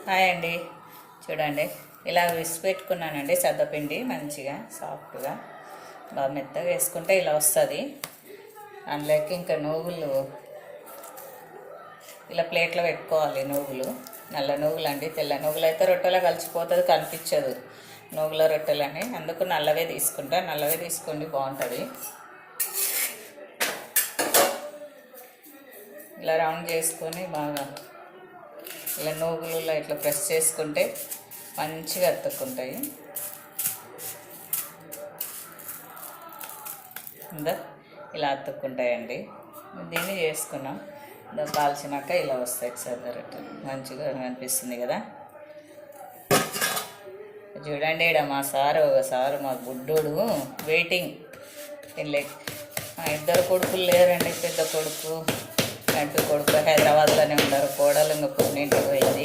Hi అండి. చూడండి, ఇలా విసి పెట్టుకున్నానండి సద్దపిండి మంచిగా సాఫ్ట్గా బాగా మెత్తగా వేసుకుంటే ఇలా వస్తుంది. అందులోకి ఇంకా నువ్వులు ఇలా ప్లేట్లో పెట్టుకోవాలి. నువ్వులు నల్ల నువ్వులు అండి, తెల్ల నువ్వులు అయితే రొట్టెలో కలిసిపోతుంది, కనిపించదు నువ్వుల రొట్టెలని. అందుకు నల్లవే తీసుకుంటా. నల్లవే తీసుకోండి, బాగుంటుంది. ఇలా రౌండ్ చేసుకొని బాగా ఇలా నువ్వులలో ఇట్లా ప్రెస్ చేసుకుంటే మంచిగా అతుక్కుంటాయి. ఇందా ఇలా అతుక్కుంటాయండి. దీన్ని చేసుకున్నాం. కాల్చినాక ఇలా వస్తాయి సద్దరట్టు, మంచిగా అనిపిస్తుంది కదా. చూడండి, ఇక్కడ మా సారు మా బుడ్డోడు వెయిటింగ్. మా ఇద్దరు కొడుకులు లేరండి. పెద్ద కొడుకు కొడుకు హైదరాబాద్లోనే ఉన్నారు. కోడలు ఇంకా పుట్టింటికి పోయింది.